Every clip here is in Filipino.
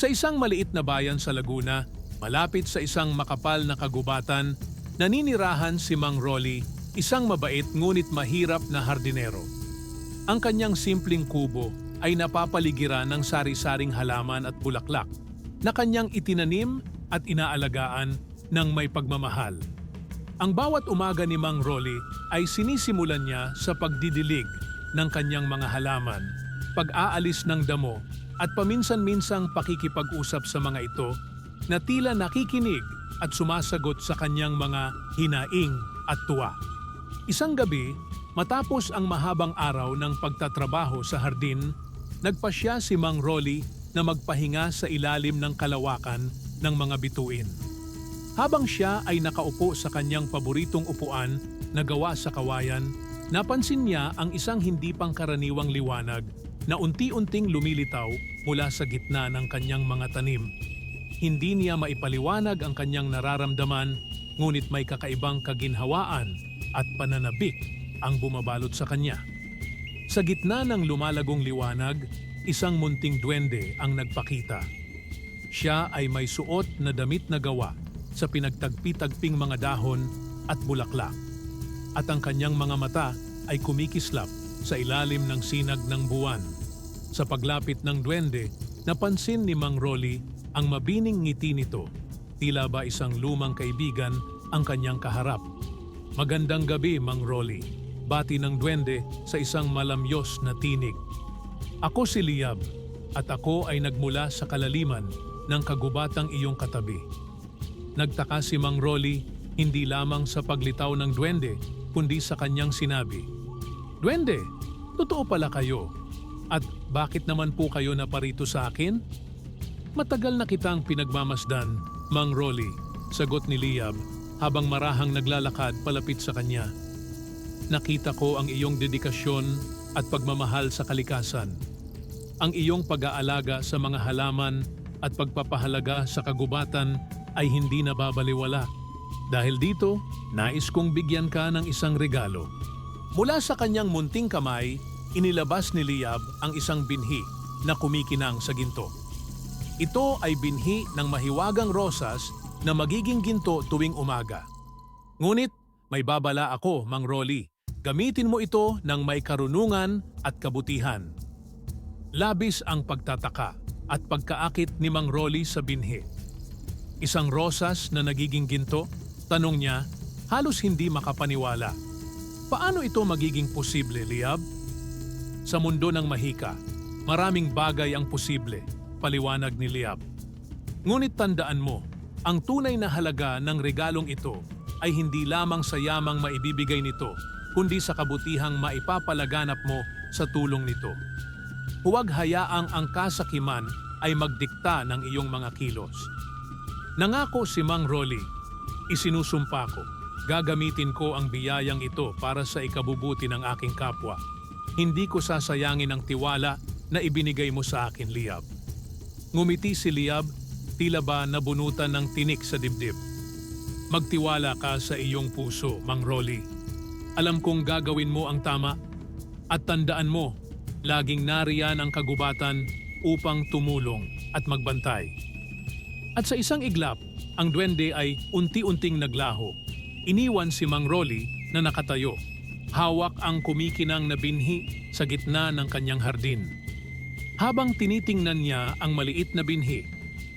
Sa isang maliit na bayan sa Laguna, malapit sa isang makapal na kagubatan, naninirahan si Mang Rolly, isang mabait ngunit mahirap na hardinero. Ang kanyang simpleng kubo ay napapaligiran ng sari-saring halaman at bulaklak na kanyang itinanim at inaalagaan ng may pagmamahal. Ang bawat umaga ni Mang Rolly ay sinisimulan niya sa pagdidilig ng kanyang mga halaman, pag-aalis ng damo at paminsan-minsang pakikipag-usap sa mga ito na tila nakikinig at sumasagot sa kanyang mga hinaing at tuwa. Isang gabi, matapos ang mahabang araw ng pagtatrabaho sa hardin, nagpasya si Mang Rolly na magpahinga sa ilalim ng kalawakan ng mga bituin. Habang siya ay nakaupo sa kanyang paboritong upuan na gawa sa kawayan, napansin niya ang isang hindi pangkaraniwang liwanag na unti-unting lumilitaw mula sa gitna ng kanyang mga tanim. Hindi niya maipaliwanag ang kanyang nararamdaman, ngunit may kakaibang kaginhawaan at pananabik ang bumabalot sa kanya. Sa gitna ng lumalagong liwanag, isang munting duwende ang nagpakita. Siya ay may suot na damit na gawa sa pinagtagpi-tagping mga dahon at bulaklak. At ang kanyang mga mata ay kumikislap sa ilalim ng sinag ng buwan. Sa paglapit ng duwende, napansin ni Mang Rolly ang mabining ngiti nito. Tila ba isang lumang kaibigan ang kanyang kaharap. "Magandang gabi, Mang Rolly," bati ng duwende sa isang malamyos na tinig. "Ako si Liab at ako ay nagmula sa kalaliman ng kagubatang iyong katabi." Nagtaka si Mang Rolly hindi lamang sa paglitaw ng duwende kundi sa kanyang sinabi, "Duwende, totoo pala kayo. At bakit naman po kayo naparito sa akin?" "Matagal na kitang pinagmamasdan, Mang Rolly," sagot ni Liab habang marahang naglalakad palapit sa kanya. "Nakita ko ang iyong dedikasyon at pagmamahal sa kalikasan. Ang iyong pag-aalaga sa mga halaman at pagpapahalaga sa kagubatan ay hindi nababaliwala. Dahil dito, nais kong bigyan ka ng isang regalo." Mula sa kanyang munting kamay, inilabas ni Liab ang isang binhi na kumikinang sa ginto. Ito ay binhi ng mahiwagang rosas na magiging ginto tuwing umaga. "Ngunit may babala ako, Mang Rolly. Gamitin mo ito ng may karunungan at kabutihan." Labis ang pagtataka at pagkaakit ni Mang Rolly sa binhi. "Isang rosas na nagiging ginto?" tanong niya, halos hindi makapaniwala. "Paano ito magiging posible, Liab?" "Sa mundo ng mahika, maraming bagay ang posible," paliwanag ni Liab. "Ngunit tandaan mo, ang tunay na halaga ng regalong ito ay hindi lamang sa yamang maibibigay nito, kundi sa kabutihang maipapalaganap mo sa tulong nito. Huwag hayaang ang kasakiman ay magdikta ng iyong mga kilos." Nangako si Mang Rolly, "Isinusumpa ko, gagamitin ko ang biyayang ito para sa ikabubuti ng aking kapwa. Hindi ko sasayangin ang tiwala na ibinigay mo sa akin, Liab." Ngumiti si Liab, tila ba nabunutan ng tinik sa dibdib. "Magtiwala ka sa iyong puso, Mang Rolly. Alam kong gagawin mo ang tama. At tandaan mo, laging nariyan ang kagubatan upang tumulong at magbantay." At sa isang iglap, ang duwende ay unti-unting naglaho. Iniwan si Mang Rolly na nakatayo. Hawak ang kumikinang na binhi sa gitna ng kanyang hardin. Habang tinitingnan niya ang maliit na binhi,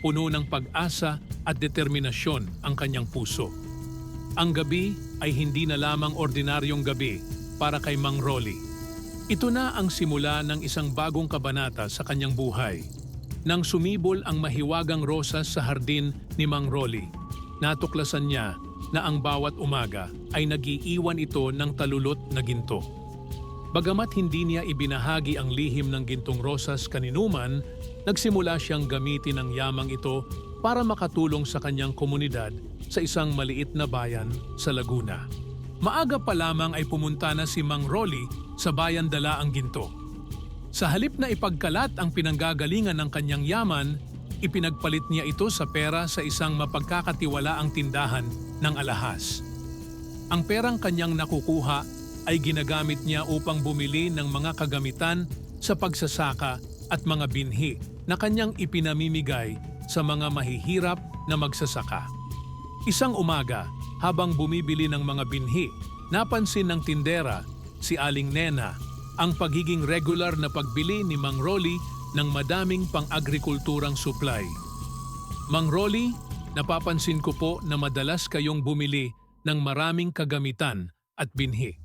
puno ng pag-asa at determinasyon ang kanyang puso. Ang gabi ay hindi na lamang ordinaryong gabi para kay Mang Rolly. Ito na ang simula ng isang bagong kabanata sa kanyang buhay. Nang sumibol ang mahiwagang rosas sa hardin ni Mang Rolly, natuklasan niya na ang bawat umaga ay nag-iiwan ito ng talulot na ginto. Bagamat hindi niya ibinahagi ang lihim ng gintong rosas kaninuman, nagsimula siyang gamitin ang yamang ito para makatulong sa kanyang komunidad sa isang maliit na bayan sa Laguna. Maaga pa lamang ay pumunta na si Mang Rolly sa bayan dala ang ginto. Sa halip na ipagkalat ang pinanggagalingan ng kanyang yaman, ipinagpalit niya ito sa pera sa isang mapagkakatiwalaang tindahan ng alahas. Ang perang kanyang nakukuha ay ginagamit niya upang bumili ng mga kagamitan sa pagsasaka at mga binhi na kanyang ipinamimigay sa mga mahihirap na magsasaka. Isang umaga, habang bumibili ng mga binhi, napansin ng tindera, si Aling Nena, ang pagiging regular na pagbili ni Mang Rolly ng madaming pang-agrikulturang supply. Mang Rolly, napapansin ko po na madalas kayong bumili ng maraming kagamitan at binhi.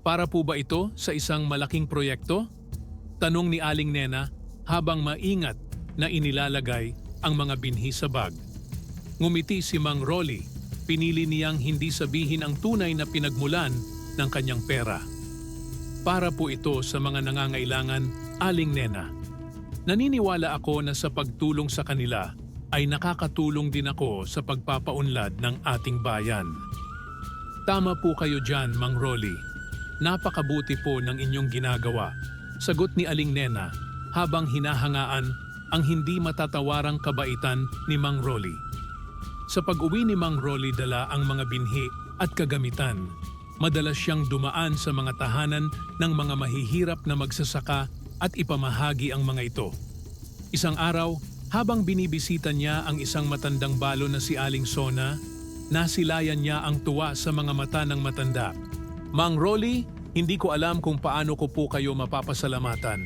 Para po ba ito sa isang malaking proyekto? Tanong ni Aling Nena habang maingat na inilalagay ang mga binhi sa bag. Ngumiti si Mang Rolly, pinili niyang hindi sabihin ang tunay na pinagmulan ng kanyang pera. Para po ito sa mga nangangailangan, Aling Nena. Naniniwala ako na sa pagtulong sa kanila ay nakakatulong din ako sa pagpapaunlad ng ating bayan. Tama po kayo dyan, Mang Rolly. Napakabuti po ng inyong ginagawa, sagot ni Aling Nena habang hinahangaan ang hindi matatawarang kabaitan ni Mang Rolly. Sa pag-uwi ni Mang Rolly dala ang mga binhi at kagamitan, madalas siyang dumaan sa mga tahanan ng mga mahihirap na magsasaka at ipamahagi ang mga ito. Isang araw, habang binibisita niya ang isang matandang balo na si Aling Sona, nasilayan niya ang tuwa sa mga mata ng matanda. Mang Rolly, hindi ko alam kung paano ko po kayo mapapasalamatan.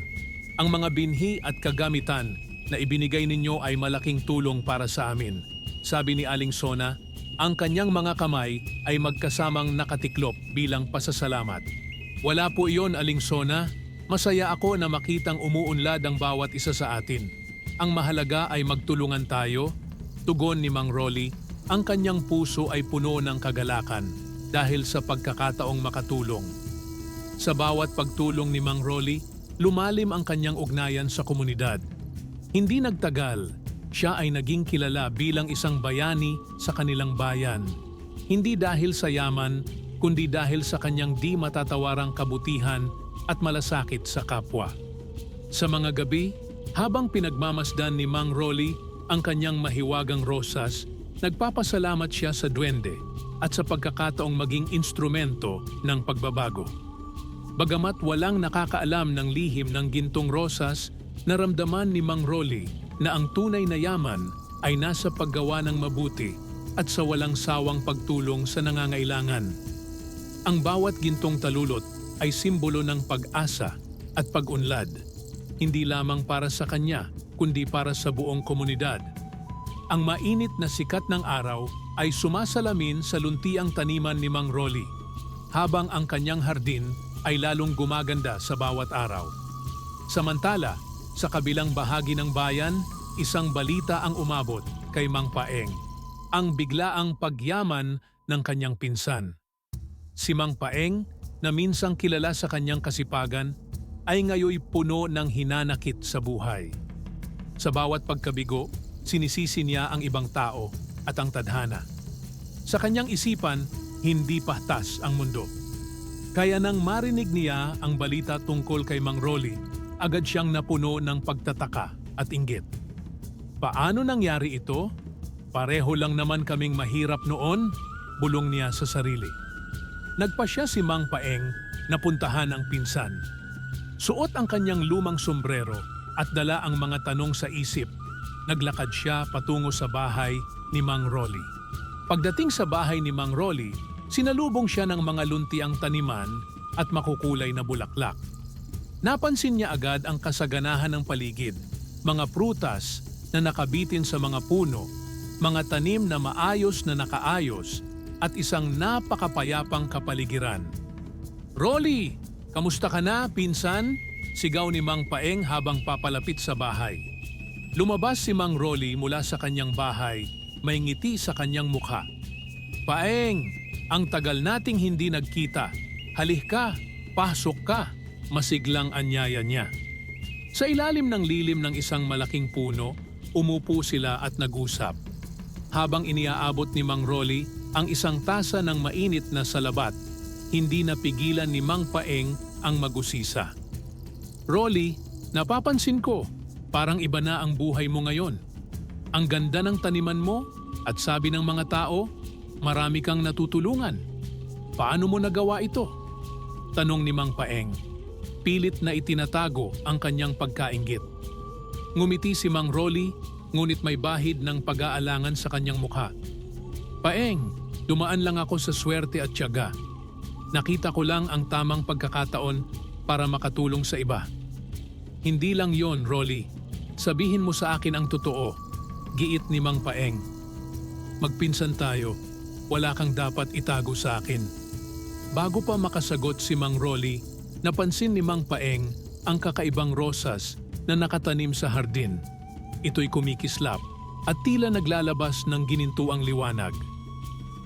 Ang mga binhi at kagamitan na ibinigay ninyo ay malaking tulong para sa amin. Sabi ni Aling Sona, ang kanyang mga kamay ay magkasamang nakatiklop bilang pasasalamat. Wala po iyon, Aling Sona. Masaya ako na makitang umuunlad ang bawat isa sa atin. Ang mahalaga ay magtulungan tayo. Tugon ni Mang Rolly, ang kanyang puso ay puno ng kagalakan dahil sa pagkakataong makatulong. Sa bawat pagtulong ni Mang Rolly, lumalim ang kanyang ugnayan sa komunidad. Hindi nagtagal, siya ay naging kilala bilang isang bayani sa kanilang bayan. Hindi dahil sa yaman, kundi dahil sa kanyang di matatawarang kabutihan at malasakit sa kapwa. Sa mga gabi, habang pinagmamasdan ni Mang Rolly ang kanyang mahiwagang rosas, nagpapasalamat siya sa duwende at sa pagkakataong maging instrumento ng pagbabago. Bagamat walang nakakaalam ng lihim ng gintong rosas, naramdaman ni Mang Rolly na ang tunay na yaman ay nasa paggawa ng mabuti at sa walang sawang pagtulong sa nangangailangan. Ang bawat gintong talulot ay simbolo ng pag-asa at pag-unlad, hindi lamang para sa kanya kundi para sa buong komunidad. Ang mainit na sikat ng araw ay sumasalamin sa luntiang taniman ni Mang Rolly, habang ang kanyang hardin ay lalong gumaganda sa bawat araw. Samantala, sa kabilang bahagi ng bayan, isang balita ang umabot kay Mang Paeng, ang biglaang pagyaman ng kanyang pinsan. Si Mang Paeng, na minsang kilala sa kanyang kasipagan, ay ngayoy puno ng hinanakit sa buhay. Sa bawat pagkabigo, sinisisi niya ang ibang tao at ang tadhana. Sa kanyang isipan, hindi patas ang mundo. Kaya nang marinig niya ang balita tungkol kay Mang Rolly, agad siyang napuno ng pagtataka at inggit. Paano nangyari ito? Pareho lang naman kaming mahirap noon, bulong niya sa sarili. Nagpasya si Mang Paeng na puntahan ang pinsan. Suot ang kanyang lumang sombrero at dala ang mga tanong sa isip. Naglakad siya patungo sa bahay ni Mang Rolly. Pagdating sa bahay ni Mang Rolly, sinalubong siya ng mga luntiang taniman at makukulay na bulaklak. Napansin niya agad ang kasaganahan ng paligid, mga prutas na nakabitin sa mga puno, mga tanim na maayos na nakaayos, at isang napakapayapang kapaligiran. Rolly, kamusta ka na, pinsan? Sigaw ni Mang Paeng habang papalapit sa bahay. Lumabas si Mang Rolly mula sa kanyang bahay, may ngiti sa kanyang mukha. Paeng, ang tagal nating hindi nagkita. Halih ka, pasok ka, masiglang anyaya niya. Sa ilalim ng lilim ng isang malaking puno, umupo sila at nag-usap. Habang iniaabot ni Mang Rolly ang isang tasa ng mainit na salabat, hindi napigilan ni Mang Paeng ang magusisa. Rolly, napapansin ko, parang iba na ang buhay mo ngayon. Ang ganda ng taniman mo at sabi ng mga tao, marami kang natutulungan. Paano mo nagawa ito? Tanong ni Mang Paeng. Pilit na itinatago ang kanyang pagkainggit. Ngumiti si Mang Rolly, ngunit may bahid ng pag-aalangan sa kanyang mukha. Paeng, dumaan lang ako sa swerte at tiyaga. Nakita ko lang ang tamang pagkakataon para makatulong sa iba. Hindi lang yon, Rolly. Sabihin mo sa akin ang totoo. Giit ni Mang Paeng. Magpinsan tayo. Wala kang dapat itago sa akin. Bago pa makasagot si Mang Rolly, napansin ni Mang Paeng ang kakaibang rosas na nakatanim sa hardin. Ito'y kumikislap at tila naglalabas ng ginintuang liwanag.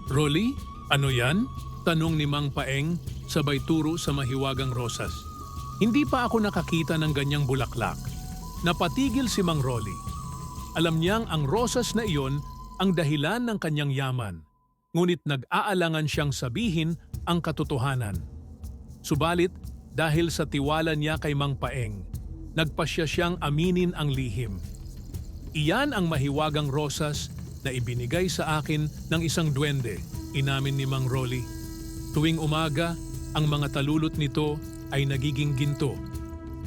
Rolly, ano yan? Tanong ni Mang Paeng sabay turo sa mahiwagang rosas. Hindi pa ako nakakita ng ganyang bulaklak. Napatigil si Mang Rolly. Alam niyang ang rosas na iyon ang dahilan ng kanyang yaman. Ngunit nag-aalangan siyang sabihin ang katotohanan. Subalit, dahil sa tiwala niya kay Mang Paeng, nagpasya siyang aminin ang lihim. Iyan ang mahiwagang rosas na ibinigay sa akin ng isang duwende, inamin ni Mang Rolly. Tuwing umaga, ang mga talulot nito ay nagiging ginto.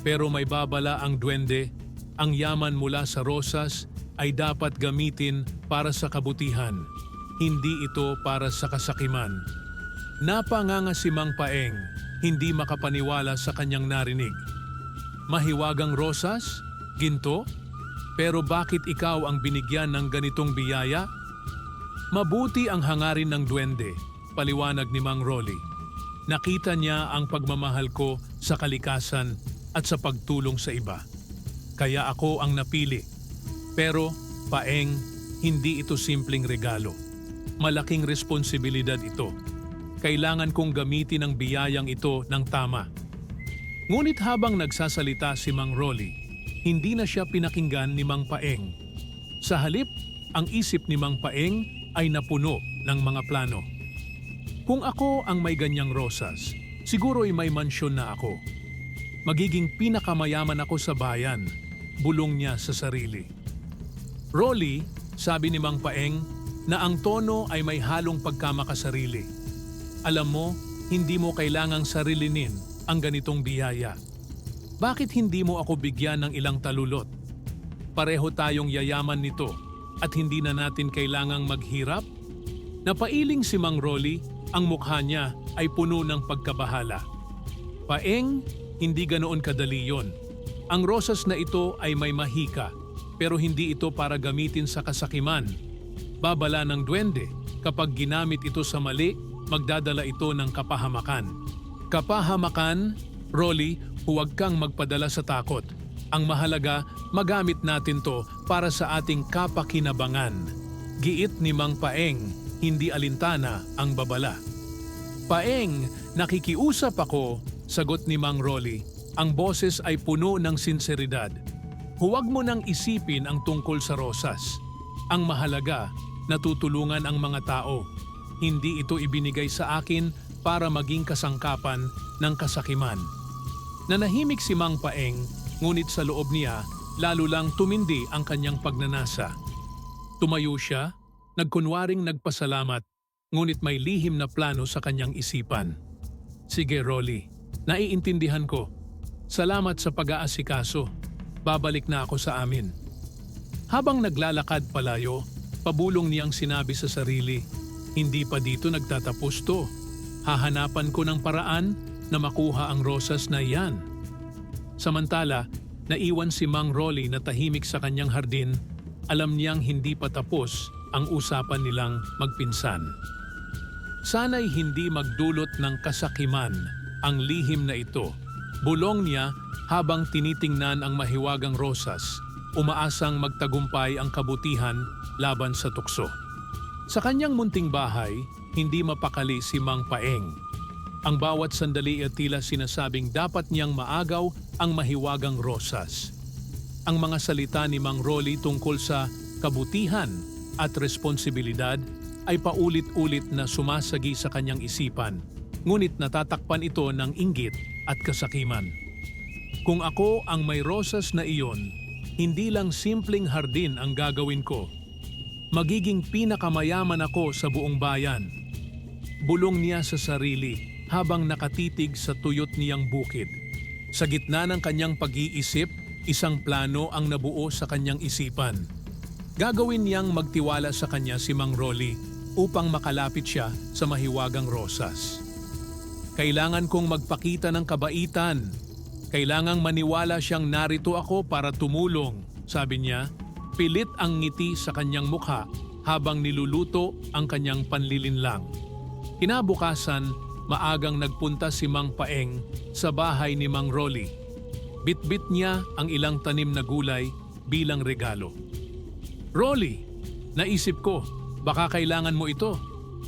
Pero may babala ang duwende, ang yaman mula sa rosas ay dapat gamitin para sa kabutihan, hindi ito para sa kasakiman. Napanganga si Mang Paeng, hindi makapaniwala sa kanyang narinig. Mahiwagang rosas? Ginto? Pero bakit ikaw ang binigyan ng ganitong biyaya? Mabuti ang hangarin ng duwende, paliwanag ni Mang Rolly. Nakita niya ang pagmamahal ko sa kalikasan at sa pagtulong sa iba. Kaya ako ang napili. Pero, Paeng, hindi ito simpleng regalo. Malaking responsibilidad ito. Kailangan kong gamitin ang biyayang ito ng tama. Ngunit habang nagsasalita si Mang Rolly, hindi na siya pinakinggan ni Mang Paeng. Sa halip, ang isip ni Mang Paeng ay napuno ng mga plano. Kung ako ang may ganyang rosas, siguro'y may mansyon na ako. Magiging pinakamayaman ako sa bayan, bulong niya sa sarili. Rolly, sabi ni Mang Paeng, na ang tono ay may halong pagkamakasarili. Alam mo, hindi mo kailangang sarilinin ang ganitong biyaya. Bakit hindi mo ako bigyan ng ilang talulot? Pareho tayong yayaman nito at hindi na natin kailangang maghirap? Napailing si Mang Rolly, ang mukha niya ay puno ng pagkabahala. Paeng, hindi ganoon kadali yon. Ang rosas na ito ay may mahika, pero hindi ito para gamitin sa kasakiman. Babala ng duwende, kapag ginamit ito sa mali, magdadala ito ng kapahamakan. Kapahamakan, Rolly, huwag kang magpadala sa takot. Ang mahalaga, magamit natin to para sa ating kapakinabangan. Giit ni Mang Paeng, hindi alintana ang babala. Paeng, nakikiusap ako, sagot ni Mang Rolly. Ang boses ay puno ng sinseridad. Huwag mo nang isipin ang tungkol sa rosas. Ang mahalaga, natutulungan ang mga tao. Hindi ito ibinigay sa akin para maging kasangkapan ng kasakiman. Nanahimik si Mang Paeng, ngunit sa loob niya, lalo lang tumindi ang kanyang pagnanasa. Tumayo siya, nagkunwaring nagpasalamat, ngunit may lihim na plano sa kanyang isipan. Sige, Rolly, naiintindihan ko. Salamat sa pag-aasikaso. Babalik na ako sa amin. Habang naglalakad palayo, pabulong niyang sinabi sa sarili, hindi pa dito nagtatapos to. Hahanapan ko ng paraan na makuha ang rosas na iyan. Samantala, naiwan si Mang Rolly na tahimik sa kanyang hardin. Alam niyang hindi pa tapos ang usapan nilang magpinsan. Sana'y hindi magdulot ng kasakiman ang lihim na ito. Bulong niya habang tinitingnan ang mahiwagang rosas, umaasang magtagumpay ang kabutihan laban sa tukso. Sa kanyang munting bahay, hindi mapakali si Mang Paeng. Ang bawat sandali ay tila sinasabing dapat niyang maagaw ang mahiwagang rosas. Ang mga salita ni Mang Rolly tungkol sa kabutihan at responsibilidad ay paulit-ulit na sumasagi sa kanyang isipan, ngunit natatakpan ito ng inggit at kasakiman. Kung ako ang may rosas na iyon, hindi lang simpleng hardin ang gagawin ko. Magiging pinakamayaman ako sa buong bayan. Bulong niya sa sarili habang nakatitig sa tuyot niyang bukid. Sa gitna ng kanyang pag-iisip, isang plano ang nabuo sa kanyang isipan. Gagawin niyang magtiwala sa kanya si Mang Rolly upang makalapit siya sa mahiwagang rosas. Kailangan kong magpakita ng kabaitan. Kailangang maniwala siyang narito ako para tumulong, sabi niya. Pilit ang ngiti sa kanyang mukha habang niluluto ang kanyang panlilinlang. Kinabukasan, maagang nagpunta si Mang Paeng sa bahay ni Mang Rolly. Bitbit niya ang ilang tanim na gulay bilang regalo. Rolly, naisip ko, baka kailangan mo ito.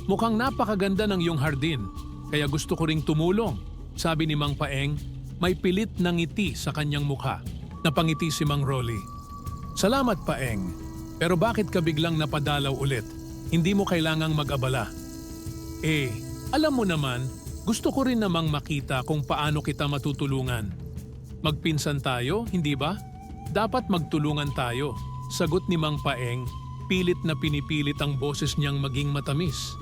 Mukhang napakaganda ng iyong hardin, kaya gusto ko ring tumulong, sabi ni Mang Paeng. May pilit na ngiti sa kanyang mukha. Napangiti si Mang Rolly. Salamat, Paeng. Pero bakit ka biglang napadalaw ulit? Hindi mo kailangang mag-abala. Alam mo naman, gusto ko rin namang makita kung paano kita matutulungan. Magpinsan tayo, hindi ba? Dapat magtulungan tayo, sagot ni Mang Paeng, pilit na pinipilit ang boses niyang maging matamis.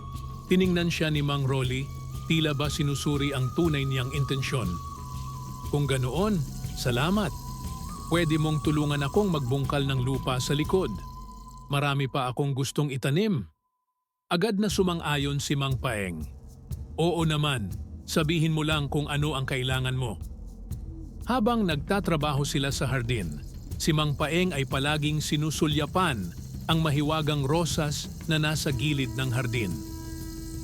Tiningnan siya ni Mang Rolly, tila ba sinusuri ang tunay niyang intensyon. Kung ganoon, salamat. Pwede mong tulungan akong magbungkal ng lupa sa likod. Marami pa akong gustong itanim. Agad na sumang-ayon si Mang Paeng. Oo naman, sabihin mo lang kung ano ang kailangan mo. Habang nagtatrabaho sila sa hardin, si Mang Paeng ay palaging sinusulyapan ang mahiwagang rosas na nasa gilid ng hardin.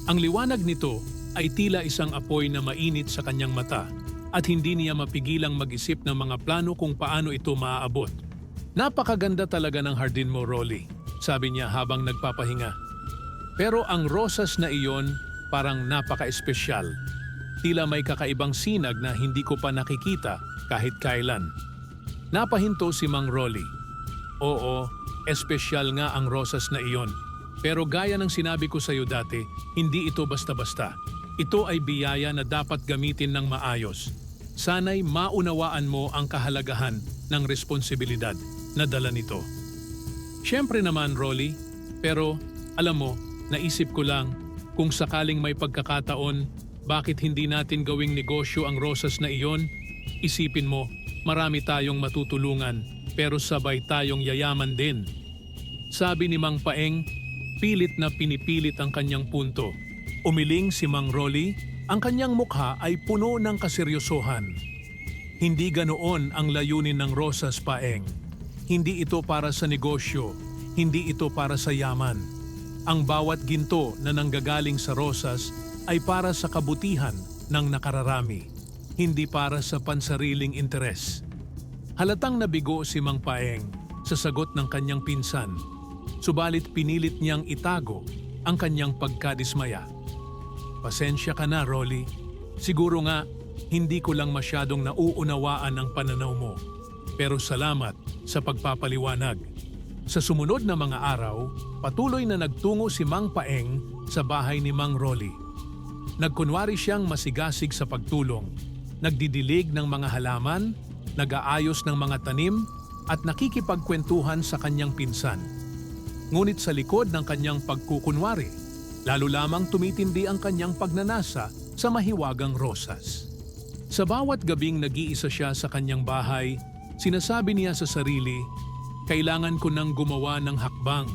Ang liwanag nito ay tila isang apoy na mainit sa kanyang mata at hindi niya mapigilang mag-isip ng mga plano kung paano ito maaabot. Napakaganda talaga ng hardin mo, Rolly, sabi niya habang nagpapahinga. Pero ang rosas na iyon parang napaka-espesyal. Tila may kakaibang sinag na hindi ko pa nakikita kahit kailan. Napahinto si Mang Rolly. Oo, espesyal nga ang rosas na iyon. Pero gaya ng sinabi ko sa iyo dati, hindi ito basta-basta. Ito ay biyaya na dapat gamitin ng maayos. Sana'y maunawaan mo ang kahalagahan ng responsibilidad na dala nito. Siyempre naman, Rolly, pero alam mo, naisip ko lang, kung sakaling may pagkakataon, bakit hindi natin gawing negosyo ang rosas na iyon? Isipin mo, marami tayong matutulungan, pero sabay tayong yayaman din. Sabi ni Mang Paeng, pilit na pinipilit ang kanyang punto. Umiling si Mang Rolly, ang kanyang mukha ay puno ng kaseryosohan. Hindi ganoon ang layunin ng rosas, Paeng. Hindi ito para sa negosyo, hindi ito para sa yaman. Ang bawat ginto na nanggagaling sa rosas ay para sa kabutihan ng nakararami, hindi para sa pansariling interes. Halatang nabigo si Mang Paeng sa sagot ng kanyang pinsan, subalit pinilit niyang itago ang kanyang pagkadismaya. Pasensya ka na, Rolly. Siguro nga, hindi ko lang masyadong nauunawaan ang pananaw mo. Pero salamat sa pagpapaliwanag. Sa sumunod na mga araw, patuloy na nagtungo si Mang Paeng sa bahay ni Mang Rolly. Nagkunwari siyang masigasig sa pagtulong, nagdidilig ng mga halaman, nag-aayos ng mga tanim, at nakikipagkwentuhan sa kanyang pinsan. Ngunit sa likod ng kanyang pagkukunwari, lalo lamang tumitindi ang kanyang pagnanasa sa mahiwagang rosas. Sa bawat gabing nag-iisa siya sa kanyang bahay, sinasabi niya sa sarili, kailangan ko nang gumawa ng hakbang.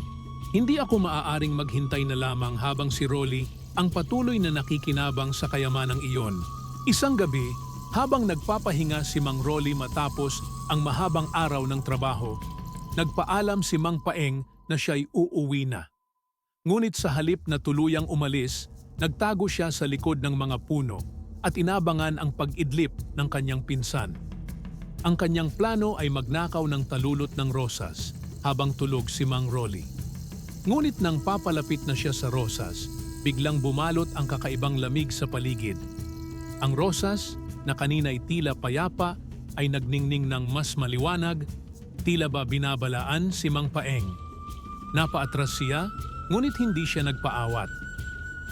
Hindi ako maaaring maghintay na lamang habang si Rolly ang patuloy na nakikinabang sa kayamanang iyon. Isang gabi, habang nagpapahinga si Mang Rolly matapos ang mahabang araw ng trabaho, nagpaalam si Mang Paeng na siya'y uuwi na. Ngunit sa halip na tuluyang umalis, nagtago siya sa likod ng mga puno at inabangan ang pag-idlip ng kanyang pinsan. Ang kanyang plano ay magnakaw ng talulot ng rosas habang tulog si Mang Rolly. Ngunit nang papalapit na siya sa rosas, biglang bumalot ang kakaibang lamig sa paligid. Ang rosas, na kanina'y tila payapa, ay nagningning ng mas maliwanag, tila ba binabalaan si Mang Paeng. Napaatras siya, ngunit hindi siya nagpaawat.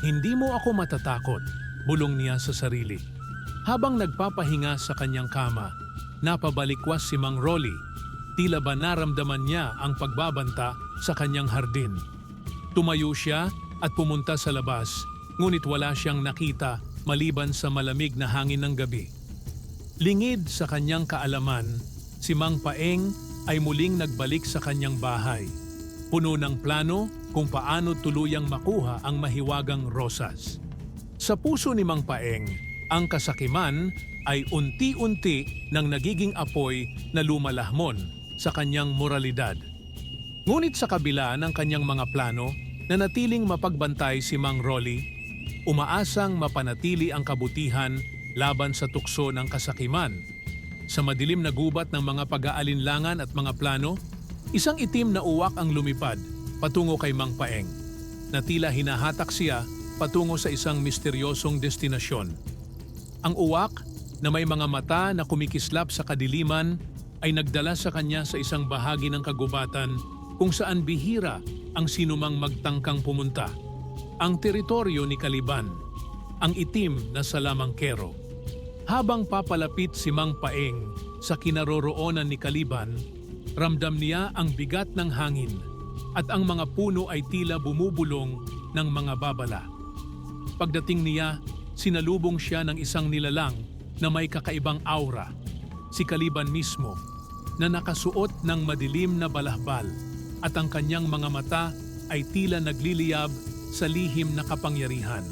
Hindi mo ako matatakot, bulong niya sa sarili. Habang nagpapahinga sa kanyang kama, napabalikwas si Mang Rolly. Tila ba naramdaman niya ang pagbabanta sa kanyang hardin. Tumayo siya at pumunta sa labas, ngunit wala siyang nakita maliban sa malamig na hangin ng gabi. Lingid sa kanyang kaalaman, si Mang Paeng ay muling nagbalik sa kanyang bahay. Puno ng plano kung paano tuluyang makuha ang mahiwagang rosas. Sa puso ni Mang Paeng, ang kasakiman ay unti-unti nang nagiging apoy na lumalahmon sa kanyang moralidad. Ngunit sa kabila ng kanyang mga plano, nanatiling mapagbantay si Mang Rolly, umaasang mapanatili ang kabutihan laban sa tukso ng kasakiman. Sa madilim na gubat ng mga pag-aalinlangan at mga plano, isang itim na uwak ang lumipad patungo kay Mang Paeng, na tila hinahatak siya patungo sa isang misteryosong destinasyon. Ang uwak, na may mga mata na kumikislap sa kadiliman, ay nagdala sa kanya sa isang bahagi ng kagubatan kung saan bihira ang sinumang magtangkang pumunta. Ang teritoryo ni Caliban, ang itim na salamangkero. Habang papalapit si Mang Paeng sa kinaroroonan ni Caliban, ramdam niya ang bigat ng hangin at ang mga puno ay tila bumubulong ng mga babala. Pagdating niya, sinalubong siya ng isang nilalang na may kakaibang aura, si Caliban mismo, na nakasuot ng madilim na balahbal at ang kanyang mga mata ay tila nagliliyab sa lihim na kapangyarihan.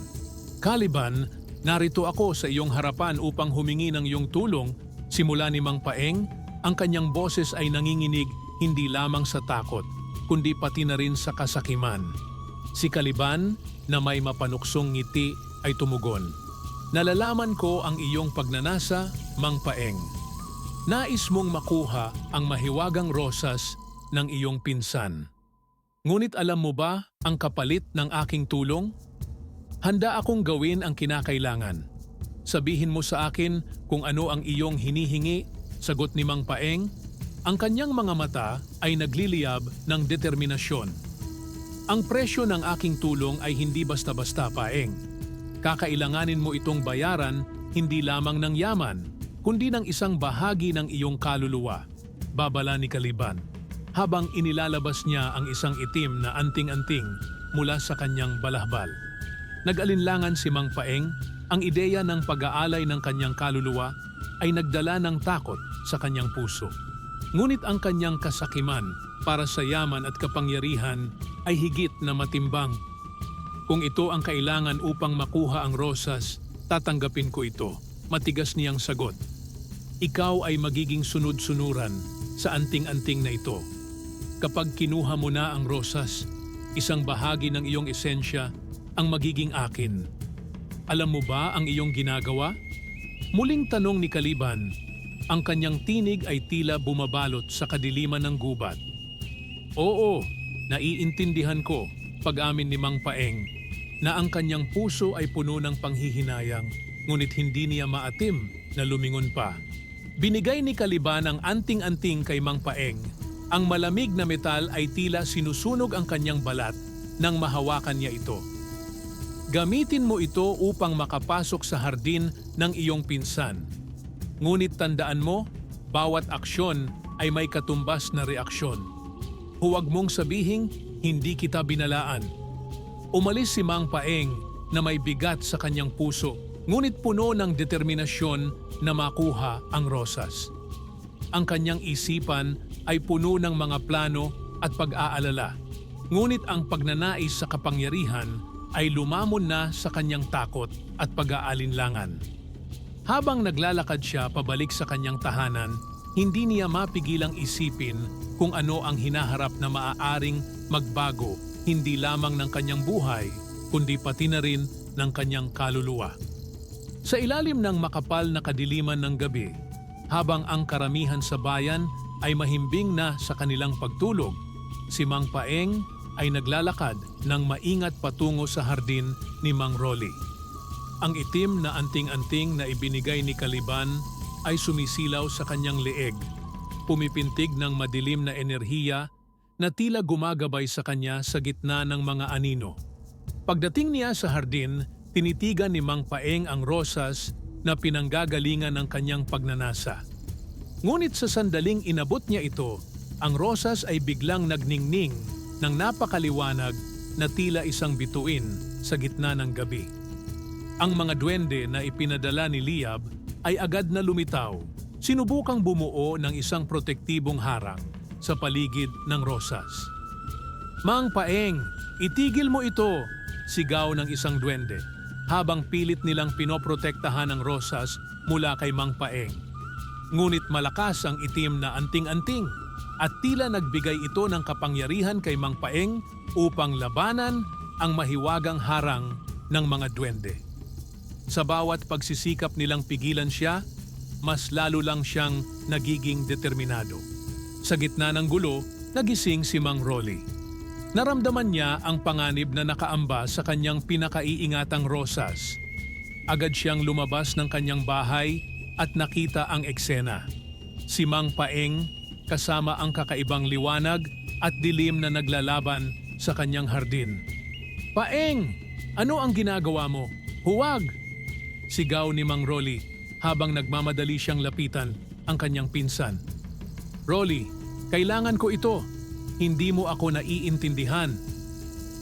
Caliban, narito ako sa iyong harapan upang humingi ng iyong tulong. Simula ni Mang Paeng, ang kanyang boses ay nanginginig hindi lamang sa takot, kundi pati na rin sa kasakiman. Si Caliban, na may mapanuksong ngiti, ay tumugon. Nalalaman ko ang iyong pagnanasa, Mang Paeng. Nais mong makuha ang mahiwagang rosas ng iyong pinsan. Ngunit alam mo ba ang kapalit ng aking tulong? Handa akong gawin ang kinakailangan. Sabihin mo sa akin kung ano ang iyong hinihingi, sagot ni Mang Paeng. Ang kanyang mga mata ay nagliliyab ng determinasyon. Ang presyo ng aking tulong ay hindi basta-basta, Paeng. Kakailanganin mo itong bayaran hindi lamang ng yaman, kundi ng isang bahagi ng iyong kaluluwa, babala ni Caliban, habang inilalabas niya ang isang itim na anting-anting mula sa kanyang balahbal. Nag-alinlangan si Mang Paeng, ang ideya ng pag-aalay ng kanyang kaluluwa ay nagdala ng takot sa kanyang puso. Ngunit ang kanyang kasakiman para sa yaman at kapangyarihan ay higit na matimbang. Kung ito ang kailangan upang makuha ang rosas, tatanggapin ko ito, matigas niyang sagot. Ikaw ay magiging sunod-sunuran sa anting-anting na ito. Kapag kinuha mo na ang rosas, isang bahagi ng iyong esensya ang magiging akin. Alam mo ba ang iyong ginagawa? Muling tanong ni Caliban, ang kanyang tinig ay tila bumabalot sa kadiliman ng gubat. Oo, naiintindihan ko, pag-amin ni Mang Paeng, na ang kanyang puso ay puno ng panghihinayang, ngunit hindi niya maatim na lumingon pa. Binigay ni Caliban ang anting-anting kay Mang Paeng. Ang malamig na metal ay tila sinusunog ang kanyang balat nang mahawakan niya ito. Gamitin mo ito upang makapasok sa hardin ng iyong pinsan. Ngunit tandaan mo, bawat aksyon ay may katumbas na reaksyon. Huwag mong sabihing, hindi kita binalaan. Umalis si Mang Paeng na may bigat sa kanyang puso, ngunit puno ng determinasyon na makuha ang rosas. Ang kanyang isipan ay puno ng mga plano at pag-aalala, ngunit ang pagnanais sa kapangyarihan ay lumamon na sa kanyang takot at pag-aalinlangan. Habang naglalakad siya pabalik sa kanyang tahanan, hindi niya mapigilang isipin kung ano ang hinaharap na maaaring magbago hindi lamang ng kanyang buhay, kundi pati na rin ng kanyang kaluluwa. Sa ilalim ng makapal na kadiliman ng gabi, habang ang karamihan sa bayan ay mahimbing na sa kanilang pagtulog, si Mang Paeng ay naglalakad ng maingat patungo sa hardin ni Mang Rolly. Ang itim na anting-anting na ibinigay ni Caliban ay sumisilaw sa kanyang leeg, pumipintig ng madilim na enerhiya na tila gumagabay sa kanya sa gitna ng mga anino. Pagdating niya sa hardin, tinitigan ni Mang Paeng ang rosas na pinanggagalingan ng kanyang pagnanasa. Ngunit sa sandaling inabot niya ito, ang rosas ay biglang nagningning ng napakaliwanag na tila isang bituin sa gitna ng gabi. Ang mga duwende na ipinadala ni Liab ay agad na lumitaw. Sinubukang bumuo ng isang protektibong harang sa paligid ng rosas. "Mang Paeng, itigil mo ito!" sigaw ng isang duwende habang pilit nilang pinoprotektahan ang rosas mula kay Mang Paeng. Ngunit malakas ang itim na anting-anting at tila nagbigay ito ng kapangyarihan kay Mang Paeng upang labanan ang mahiwagang harang ng mga duwende. Sa bawat pagsisikap nilang pigilan siya, mas lalo lang siyang nagiging determinado. Sa gitna ng gulo, nagising si Mang Rolly. Naramdaman niya ang panganib na nakaamba sa kanyang pinakaiingatang rosas. Agad siyang lumabas ng kanyang bahay at nakita ang eksena. Si Mang Paeng kasama ang kakaibang liwanag at dilim na naglalaban sa kanyang hardin. "Paeng! Ano ang ginagawa mo? Huwag!" sigaw ni Mang Rolly habang nagmamadali siyang lapitan ang kanyang pinsan. "Rolly, kailangan ko ito. Hindi mo ako naiintindihan."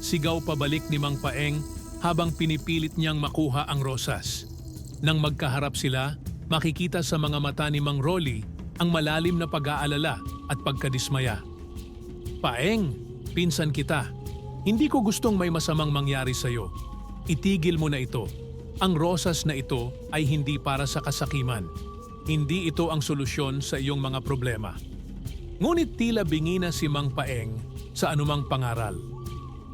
Sigaw pabalik ni Mang Paeng habang pinipilit niyang makuha ang rosas. Nang magkaharap sila, makikita sa mga mata ni Mang Rolly ang malalim na pag-aalala at pagkadismaya. "Paeng, pinsan kita. Hindi ko gustong may masamang mangyari sa iyo. Itigil mo na ito. Ang rosas na ito ay hindi para sa kasakiman. Hindi ito ang solusyon sa iyong mga problema." Ngunit tila bingi na si Mang Paeng sa anumang pangaral.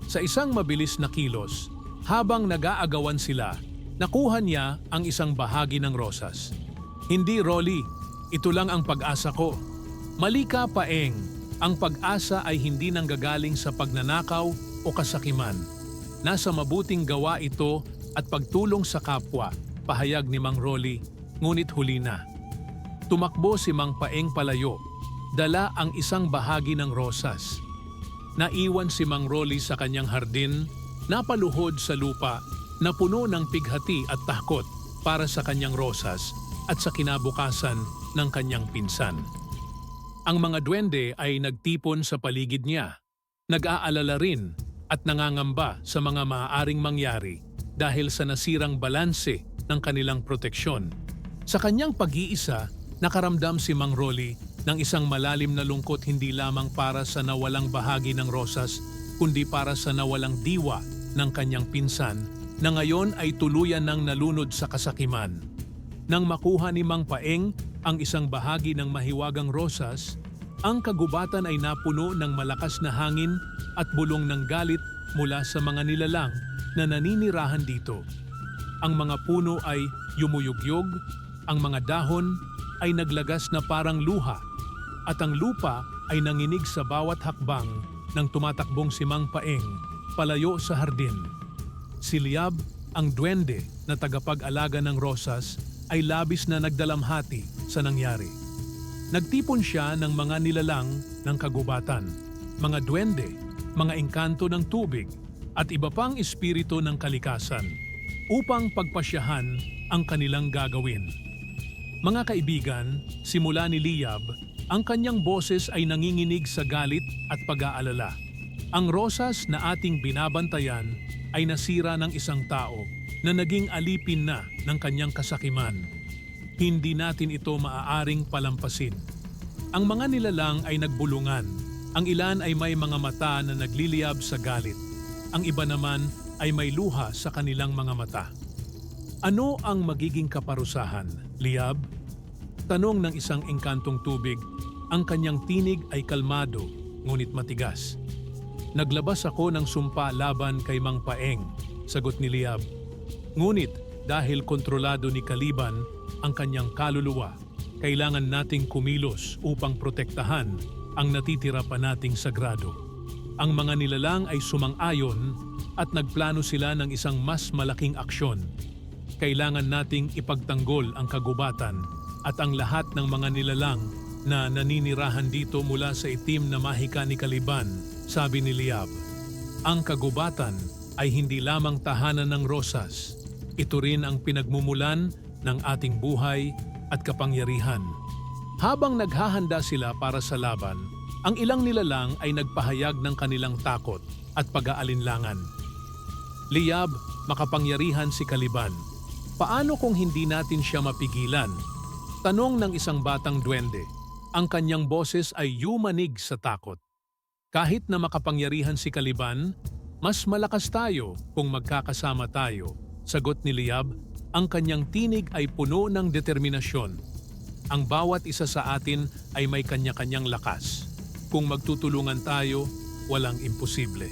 Sa isang mabilis na kilos, habang nag-aagawan sila, nakuha niya ang isang bahagi ng rosas. "Hindi, Rolly. Ito lang ang pag-asa ko." "Mali ka, Paeng. Ang pag-asa ay hindi nanggagaling sa pagnanakaw o kasakiman. Nasa mabuting gawa ito at pagtulong sa kapwa," pahayag ni Mang Rolly, ngunit huli na. Tumakbo si Mang Paeng palayo. Dala ang isang bahagi ng rosas. Naiwan si Mang Rolly sa kanyang hardin, napaluhod sa lupa na puno ng pighati at takot para sa kanyang rosas at sa kinabukasan ng kanyang pinsan. Ang mga duwende ay nagtipon sa paligid niya. Nag-aalala rin at nangangamba sa mga maaaring mangyari dahil sa nasirang balanse ng kanilang proteksyon. Sa kanyang pag-iisa, nakaramdam si Mang Rolly ng isang malalim na lungkot hindi lamang para sa nawalang bahagi ng rosas, kundi para sa nawalang diwa ng kanyang pinsan na ngayon ay tuluyan ng nalunod sa kasakiman. Nang makuha ni Mang Paeng ang isang bahagi ng mahiwagang rosas, ang kagubatan ay napuno ng malakas na hangin at bulong ng galit mula sa mga nilalang na naninirahan dito. Ang mga puno ay yumuyugyog, ang mga dahon ay naglagas na parang luha, at ang lupa ay nanginig sa bawat hakbang ng tumatakbong si Mang Paeng palayo sa hardin. Si Liab, ang duwende na tagapag-alaga ng rosas, ay labis na nagdalamhati sa nangyari. Nagtipon siya ng mga nilalang ng kagubatan, mga duwende, mga engkanto ng tubig, at iba pang espiritu ng kalikasan upang pagpasyahan ang kanilang gagawin. Mga kaibigan, simula ni Liab, ang kanyang boses ay nanginginig sa galit at pag-aalala. Ang rosas na ating binabantayan ay nasira ng isang tao na naging alipin na ng kanyang kasakiman. Hindi natin ito maaaring palampasin. Ang mga nilalang ay nagbulungan. Ang ilan ay may mga mata na nagliliyab sa galit. Ang iba naman ay may luha sa kanilang mga mata. "Ano ang magiging kaparusahan, Liab?" tanong ng isang engkantong tubig. Ang kanyang tinig ay kalmado, ngunit matigas. "Naglabas ako ng sumpa laban kay Mang Paeng," sagot ni Liab. "Ngunit dahil kontrolado ni Caliban ang kanyang kaluluwa, kailangan nating kumilos upang protektahan ang natitira pa nating sagrado." Ang mga nilalang ay sumang-ayon at nagplano sila ng isang mas malaking aksyon. Kailangan nating ipagtanggol ang kagubatan at ang lahat ng mga nilalang na naninirahan dito mula sa itim na mahika ni Caliban, sabi ni Liab. Ang kagubatan ay hindi lamang tahanan ng rosas. Ito rin ang pinagmumulan ng ating buhay at kapangyarihan. Habang naghahanda sila para sa laban, ang ilang nilalang ay nagpahayag ng kanilang takot at pag-aalinlangan. "Liab, makapangyarihan si Caliban. Paano kung hindi natin siya mapigilan? Tanong ng isang batang duwende. Ang kanyang boses ay yumanig sa takot. Kahit na makapangyarihan si Caliban, mas malakas tayo kung magkakasama tayo. Sagot ni Liab, ang kanyang tinig ay puno ng determinasyon. Ang bawat isa sa atin ay may kanya-kanyang lakas. Kung magtutulungan tayo, walang imposible.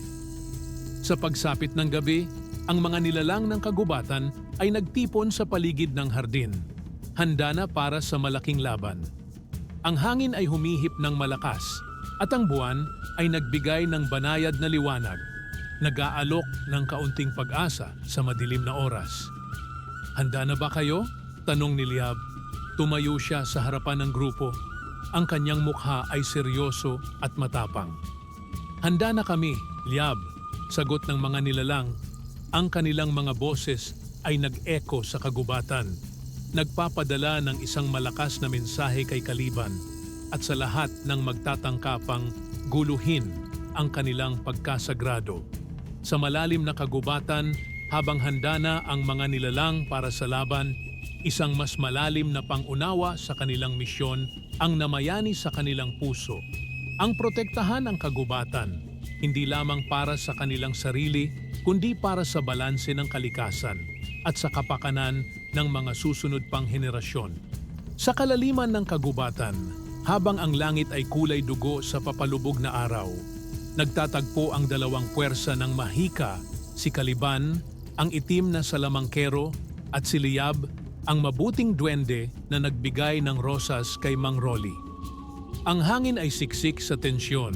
Sa pagsapit ng gabi, ang mga nilalang ng kagubatan ay nagtipon sa paligid ng hardin, handa na para sa malaking laban. Ang hangin ay humihip ng malakas at ang buwan ay nagbigay ng banayad na liwanag, nag-aalok ng kaunting pag-asa sa madilim na oras. Handa na ba kayo? Tanong ni Liab. Tumayo siya sa harapan ng grupo. Ang kanyang mukha ay seryoso at matapang. Handa na kami, Liab, sagot ng mga nilalang. Ang kanilang mga boses ay nag-echo sa kagubatan, nagpapadala ng isang malakas na mensahe kay Caliban at sa lahat ng magtatangkapang guluhin ang kanilang pagkasagrado. Sa malalim na kagubatan, habang handa na ang mga nilalang para sa laban, isang mas malalim na pangunawa sa kanilang misyon ang namayani sa kanilang puso. Ang protektahan ang kagubatan, hindi lamang para sa kanilang sarili, kundi para sa balanse ng kalikasan at sa kapakanan ng mga susunod pang henerasyon. Sa kalaliman ng kagubatan, habang ang langit ay kulay dugo sa papalubog na araw, nagtatagpo ang dalawang puwersa ng mahika, si Caliban, ang itim na salamangkero, at si Liab, ang mabuting duwende na nagbigay ng rosas kay Mang Rolly. Ang hangin ay siksik sa tensyon,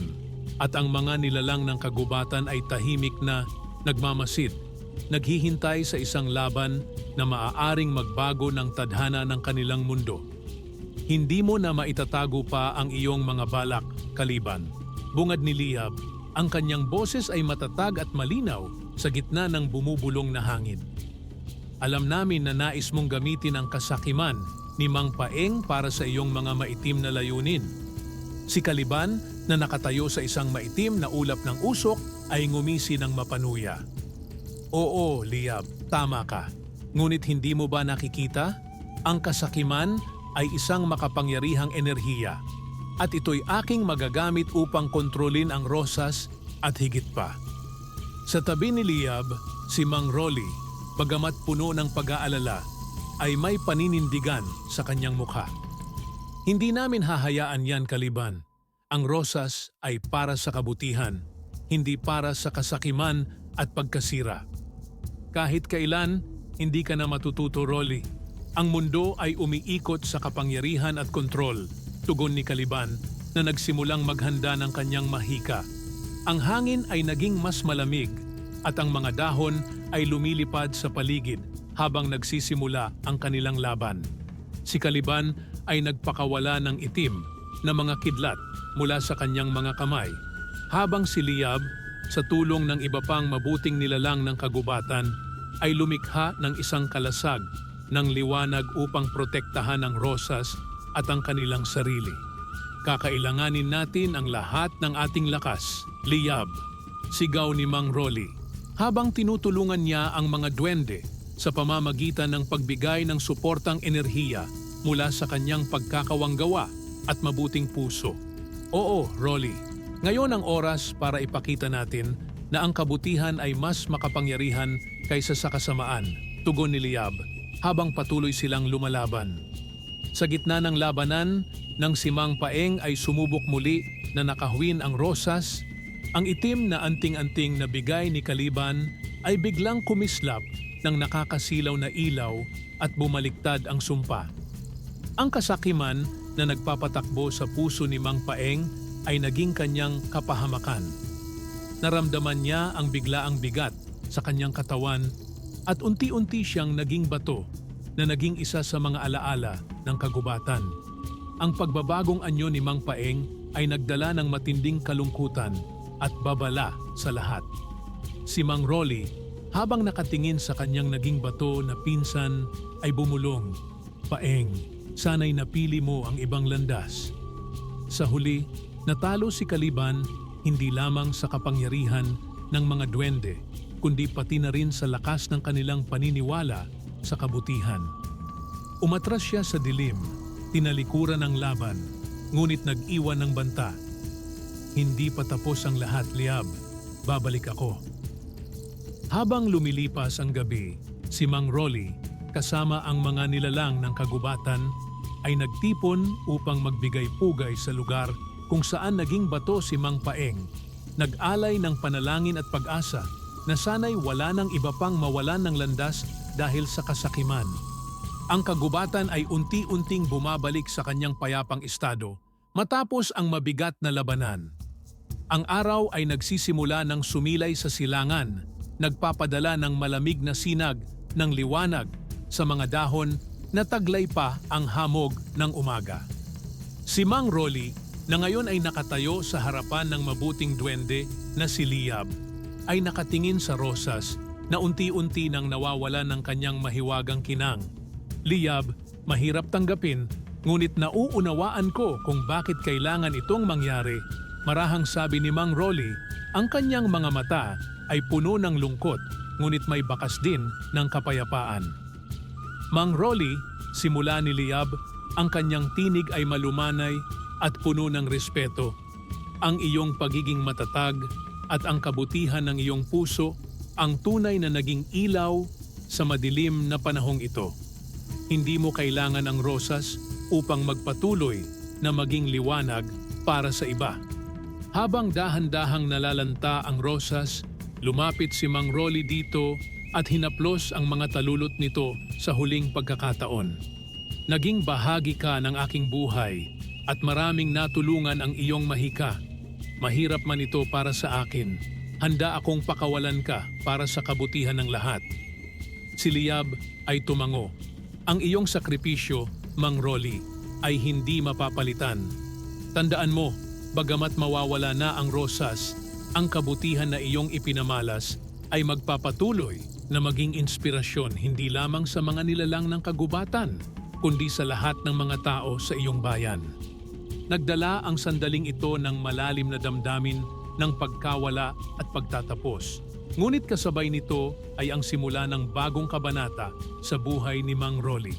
at ang mga nilalang ng kagubatan ay tahimik na nagmamasid, naghihintay sa isang laban na maaaring magbago ng tadhana ng kanilang mundo. Hindi mo na maitatago pa ang iyong mga balak, Caliban. Bungad ni Liab, ang kanyang boses ay matatag at malinaw sa gitna ng bumubulong na hangin. Alam namin na nais mong gamitin ang kasakiman ni Mang Paeng para sa iyong mga maitim na layunin. Si Caliban, na nakatayo sa isang maitim na ulap ng usok, ay ngumisi ng mapanuya. Oo, Liab, tama ka. Ngunit hindi mo ba nakikita? Ang kasakiman ay isang makapangyarihang enerhiya at ito'y aking magagamit upang kontrolin ang rosas at higit pa. Sa tabi ni Liab, si Mang Rolly, bagamat puno ng pag-aalala, ay may paninindigan sa kanyang mukha. Hindi namin hahayaan yan, Caliban. Ang rosas ay para sa kabutihan, hindi para sa kasakiman at pagkasira. Kahit kailan, hindi ka na matututo, Rolly. Ang mundo ay umiikot sa kapangyarihan at kontrol, tugon ni Caliban na nagsimulang maghanda ng kanyang mahika. Ang hangin ay naging mas malamig at ang mga dahon ay lumilipad sa paligid habang nagsisimula ang kanilang laban. Si Caliban ay nagpakawala ng itim na mga kidlat mula sa kanyang mga kamay, habang si Liab, sa tulong ng iba pang mabuting nilalang ng kagubatan, ay lumikha ng isang kalasag ng liwanag upang protektahan ang rosas at ang kanilang sarili. Kakailanganin natin ang lahat ng ating lakas, Liab, sigaw ni Mang Rolly, habang tinutulungan niya ang mga duwende sa pamamagitan ng pagbigay ng suportang enerhiya mula sa kanyang pagkakawanggawa at mabuting puso. Oo, Rolly, ngayon ang oras para ipakita natin na ang kabutihan ay mas makapangyarihan kaysa sa kasamaan, tugon ni Liab habang patuloy silang lumalaban. Sa gitna ng labanan, nang si Mang Paeng ay sumubok muli na nakahuwin ang rosas, ang itim na anting-anting na bigay ni Caliban ay biglang kumislap ng nakakasilaw na ilaw at bumaliktad ang sumpa. Ang kasakiman na nagpapatakbo sa puso ni Mang Paeng ay naging kanyang kapahamakan. Naramdaman niya ang biglaang bigat sa kanyang katawan at unti-unti siyang naging bato na naging isa sa mga alaala ng kagubatan. Ang pagbabagong anyo ni Mang Paeng ay nagdala ng matinding kalungkutan at babala sa lahat. Si Mang Rolly, habang nakatingin sa kanyang naging bato na pinsan, ay bumulong, "Paeng, sana'y napili mo ang ibang landas." Sa huli, natalo si Caliban hindi lamang sa kapangyarihan ng mga duwende, kundi pati na rin sa lakas ng kanilang paniniwala sa kabutihan. Umatras siya sa dilim, tinalikuran ang laban, ngunit nag-iwan ng banta. Hindi pa tapos ang lahat, Liab. Babalik ako. Habang lumilipas ang gabi, si Mang Rolly, kasama ang mga nilalang ng kagubatan, ay nagtipon upang magbigay pugay sa lugar kung saan naging bato si Mang Paeng. Nag-alay ng panalangin at pag-asa na sana'y wala nang iba pang mawalan ng landas dahil sa kasakiman. Ang kagubatan ay unti-unting bumabalik sa kanyang payapang estado matapos ang mabigat na labanan. Ang araw ay nagsisimula ng sumilay sa silangan, nagpapadala ng malamig na sinag ng liwanag sa mga dahon na taglay pa ang hamog ng umaga. Si Mang Rolly, na ngayon ay nakatayo sa harapan ng mabuting duwende na si Liab, ay nakatingin sa rosas na unti-unti nang nawawala ng kanyang mahiwagang kinang. Liab, mahirap tanggapin, ngunit nauunawaan ko kung bakit kailangan itong mangyari. Marahang sabi ni Mang Rolly, ang kanyang mga mata ay puno ng lungkot, ngunit may bakas din ng kapayapaan. Mang Rolly, simula ni Liab, ang kanyang tinig ay malumanay at puno ng respeto. Ang iyong pagiging matatag at ang kabutihan ng iyong puso ang tunay na naging ilaw sa madilim na panahong ito. Hindi mo kailangan ang rosas upang magpatuloy na maging liwanag para sa iba. Habang dahan-dahang nalalanta ang rosas, lumapit si Mang Rolly dito at hinaplos ang mga talulot nito sa huling pagkakataon. Naging bahagi ka ng aking buhay at maraming natulungan ang iyong mahika. Mahirap man ito para sa akin. Handa akong pakawalan ka para sa kabutihan ng lahat. Si Liab ay tumango. Ang iyong sakripisyo, Mang Rolly, ay hindi mapapalitan. Tandaan mo, bagamat mawawala na ang rosas, ang kabutihan na iyong ipinamalas ay magpapatuloy na maging inspirasyon hindi lamang sa mga nilalang ng kagubatan, kundi sa lahat ng mga tao sa iyong bayan. Nagdala ang sandaling ito ng malalim na damdamin ng pagkawala at pagtatapos. Ngunit kasabay nito ay ang simula ng bagong kabanata sa buhay ni Mang Rolly.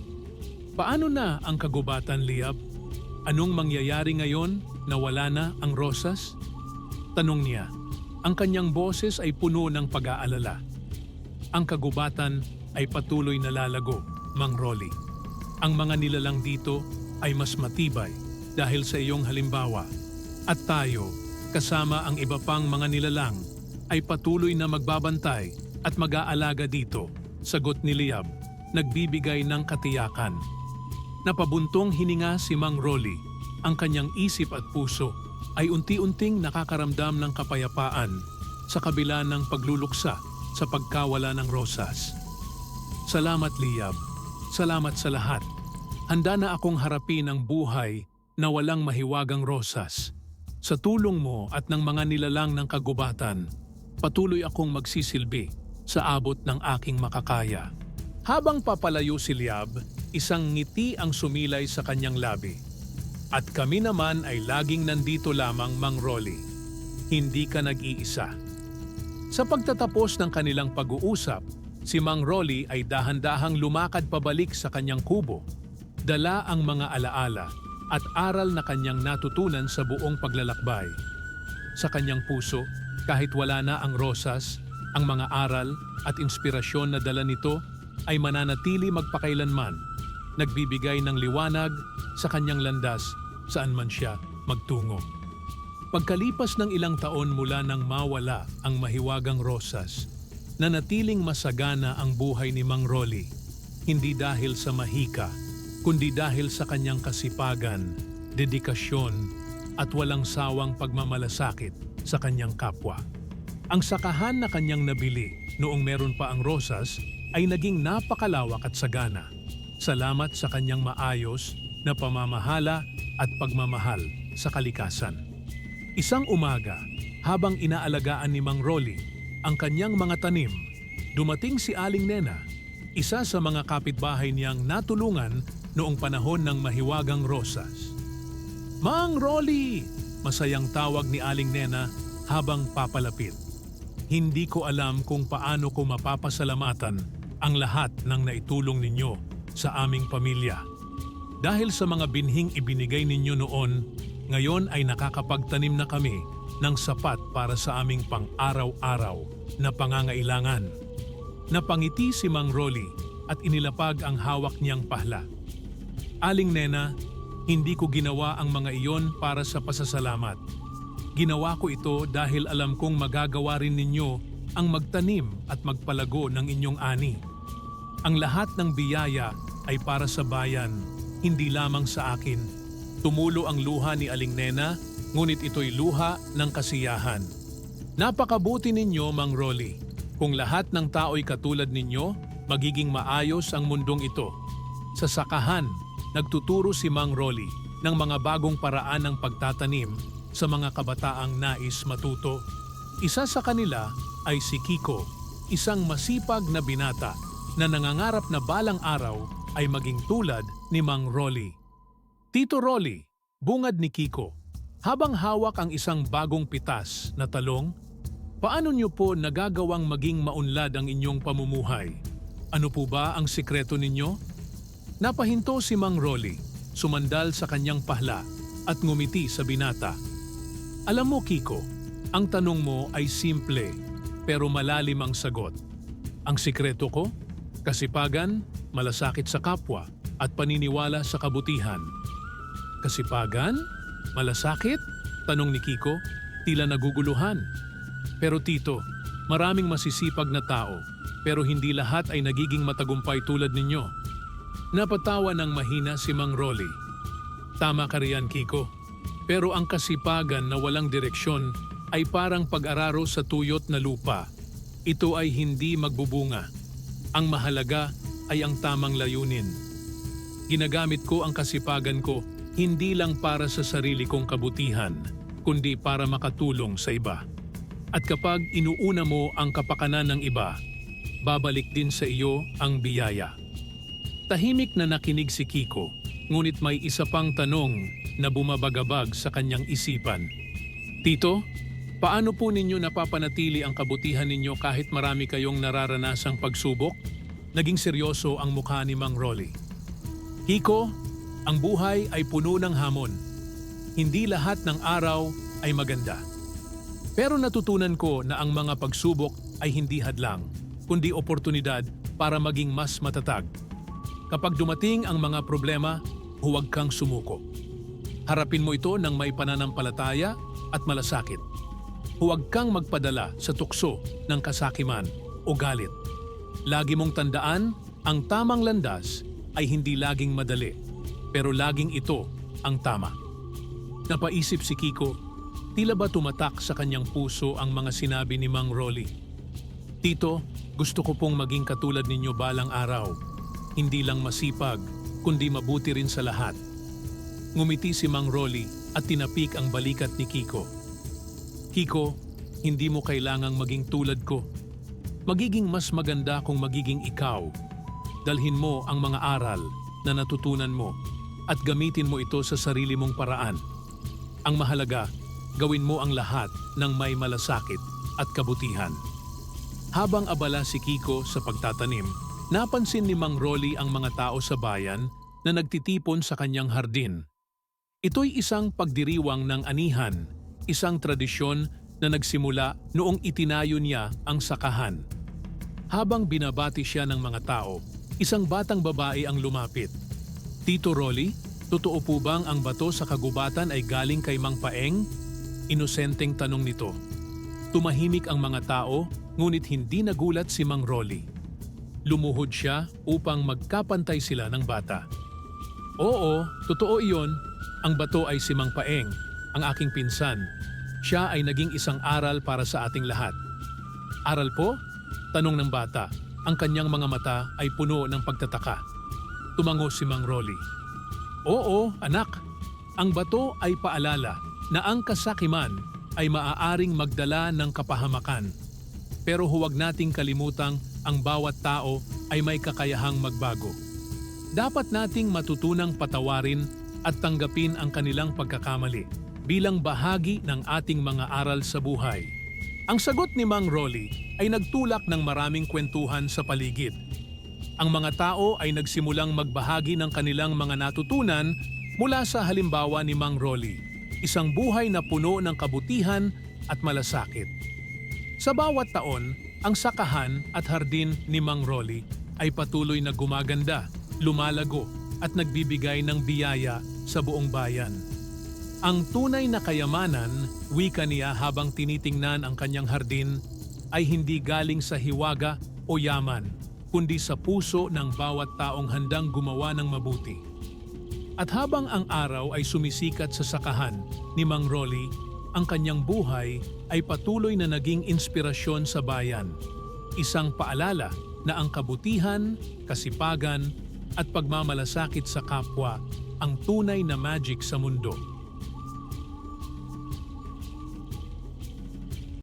Paano na ang kagubatan, Liab? Anong mangyayari ngayon na wala na ang rosas? Tanong niya. Ang kanyang boses ay puno ng pag-aalala. Ang kagubatan ay patuloy na lalago, Mang Rolly. Ang mga nilalang dito ay mas matibay dahil sa iyong halimbawa. At tayo, kasama ang iba pang mga nilalang, ay patuloy na magbabantay at mag-aalaga dito, sagot ni Liab, nagbibigay ng katiyakan. Napabuntong hininga si Mang Rolly. Ang kanyang isip at puso ay unti-unting nakakaramdam ng kapayapaan sa kabila ng pagluluksa sa pagkawala ng rosas. Salamat, Liab. Salamat sa lahat. Handa na akong harapin ang buhay na walang mahiwagang rosas. Sa tulong mo at ng mga nilalang ng kagubatan, patuloy akong magsisilbi sa abot ng aking makakaya. Habang papalayo si Liab, isang ngiti ang sumilay sa kanyang labi. At kami naman ay laging nandito lamang, Mang Rolly. Hindi ka nag-iisa. Sa pagtatapos ng kanilang pag-uusap, si Mang Rolly ay dahan-dahang lumakad pabalik sa kanyang kubo. Dala ang mga alaala at aral na kanyang natutunan sa buong paglalakbay. Sa kanyang puso, kahit wala na ang rosas, ang mga aral at inspirasyon na dala nito ay mananatili magpakailanman, nagbibigay ng liwanag sa kanyang landas saan man siya magtungo. Pagkalipas ng ilang taon mula nang mawala ang mahiwagang rosas, nanatiling masagana ang buhay ni Mang Rolly, hindi dahil sa mahika, kundi dahil sa kanyang kasipagan, dedikasyon at walang sawang pagmamalasakit sa kanyang kapwa. Ang sakahan na kanyang nabili noong meron pa ang rosas ay naging napakalawak at sagana. Salamat sa kanyang maayos na pamamahala at pagmamahal sa kalikasan. Isang umaga, habang inaalagaan ni Mang Rolly ang kanyang mga tanim, dumating si Aling Nena, isa sa mga kapitbahay niyang natulungan noong panahon ng mahiwagang rosas. Mang Rolly! Masayang tawag ni Aling Nena habang papalapit. Hindi ko alam kung paano ko mapapasalamatan ang lahat ng naitulong ninyo sa aming pamilya. Dahil sa mga binhing ibinigay ninyo noon, ngayon ay nakakapagtanim na kami ng sapat para sa aming pang-araw-araw na pangangailangan. Napangiti si Mang Rolly at inilapag ang hawak niyang pahla. Aling Nena, hindi ko ginawa ang mga iyon para sa pasasalamat. Ginawa ko ito dahil alam kong magagawa rin ninyo ang magtanim at magpalago ng inyong ani. Ang lahat ng biyaya ay para sa bayan, hindi lamang sa akin. Tumulo ang luha ni Aling Nena, ngunit ito'y luha ng kasiyahan. Napakabuti ninyo, Mang Rolly. Kung lahat ng tao'y katulad ninyo, magiging maayos ang mundong ito. Sa sakahan, nagtuturo si Mang Rolly ng mga bagong paraan ng pagtatanim sa mga kabataang nais matuto. Isa sa kanila ay si Kiko, isang masipag na binata na nangangarap na balang araw ay maging tulad ni Mang Rolly. Tito Rolly, bungad ni Kiko, habang hawak ang isang bagong pitas na talong, paano niyo po nagagawang maging maunlad ang inyong pamumuhay? Ano po ba ang sikreto ninyo? Napahinto si Mang Rolly, sumandal sa kanyang pahla at ngumiti sa binata. Alam mo, Kiko, ang tanong mo ay simple pero malalim ang sagot. Ang sikreto ko? Kasipagan, malasakit sa kapwa at paniniwala sa kabutihan. Kasipagan? Malasakit? Tanong ni Kiko, tila naguguluhan. Pero Tito, maraming masisipag na tao pero hindi lahat ay nagiging matagumpay tulad ninyo. Napatawa ng mahina si Mang Rolly. Tama ka riyan, Kiko. Pero ang kasipagan na walang direksyon ay parang pag-araro sa tuyot na lupa. Ito ay hindi magbubunga. Ang mahalaga ay ang tamang layunin. Ginagamit ko ang kasipagan ko hindi lang para sa sarili kong kabutihan, kundi para makatulong sa iba. At kapag inuuna mo ang kapakanan ng iba, babalik din sa iyo ang biyaya. Tahimik na nakinig si Kiko, ngunit may isa pang tanong na bumabagabag sa kanyang isipan. Tito, paano po ninyo napapanatili ang kabutihan ninyo kahit marami kayong nararanasang pagsubok? Naging seryoso ang mukha ni Mang Rolly. Kiko, ang buhay ay puno ng hamon. Hindi lahat ng araw ay maganda. Pero natutunan ko na ang mga pagsubok ay hindi hadlang, kundi oportunidad para maging mas matatag. Kapag dumating ang mga problema, huwag kang sumuko. Harapin mo ito ng may pananampalataya at malasakit. Huwag kang magpadala sa tukso ng kasakiman o galit. Lagi mong tandaan, ang tamang landas ay hindi laging madali, pero laging ito ang tama. Napaisip si Kiko, tila ba tumatak sa kanyang puso ang mga sinabi ni Mang Rolly. Tito, gusto ko pong maging katulad ninyo balang araw. Hindi lang masipag, kundi mabuti rin sa lahat. Ngumiti si Mang Rolly at tinapik ang balikat ni Kiko. Kiko, hindi mo kailangang maging tulad ko. Magiging mas maganda kung magiging ikaw. Dalhin mo ang mga aral na natutunan mo at gamitin mo ito sa sarili mong paraan. Ang mahalaga, gawin mo ang lahat ng may malasakit at kabutihan. Habang abala si Kiko sa pagtatanim, napansin ni Mang Rolly ang mga tao sa bayan na nagtitipon sa kanyang hardin. Ito'y isang pagdiriwang ng anihan, isang tradisyon na nagsimula noong itinayo niya ang sakahan. Habang binabati siya ng mga tao, isang batang babae ang lumapit. Tito Rolly, totoo po bang ang bato sa kagubatan ay galing kay Mang Paeng? Inosenteng tanong nito. Tumahimik ang mga tao, ngunit hindi nagulat si Mang Rolly. Lumuhod siya upang magkapantay sila ng bata. Oo, totoo iyon. Ang bato ay si Mang Paeng, ang aking pinsan. Siya ay naging isang aral para sa ating lahat. Aral po? Tanong ng bata. Ang kanyang mga mata ay puno ng pagtataka. Tumango si Mang Rolly. Oo, anak. Ang bato ay paalala na ang kasakiman ay maaaring magdala ng kapahamakan. Pero huwag nating kalimutang ang bawat tao ay may kakayahang magbago. Dapat nating matutunang patawarin at tanggapin ang kanilang pagkakamali bilang bahagi ng ating mga aral sa buhay. Ang sagot ni Mang Rolly ay nagtulak ng maraming kwentuhan sa paligid. Ang mga tao ay nagsimulang magbahagi ng kanilang mga natutunan mula sa halimbawa ni Mang Rolly, isang buhay na puno ng kabutihan at malasakit. Sa bawat taon, ang sakahan at hardin ni Mang Rolly ay patuloy na gumaganda, lumalago at nagbibigay ng biyaya sa buong bayan. Ang tunay na kayamanan, wika niya habang tinitingnan ang kanyang hardin, ay hindi galing sa hiwaga o yaman, kundi sa puso ng bawat taong handang gumawa ng mabuti. At habang ang araw ay sumisikat sa sakahan ni Mang Rolly, ang kanyang buhay ay patuloy na naging inspirasyon sa bayan. Isang paalala na ang kabutihan, kasipagan at pagmamalasakit sa kapwa ang tunay na magic sa mundo.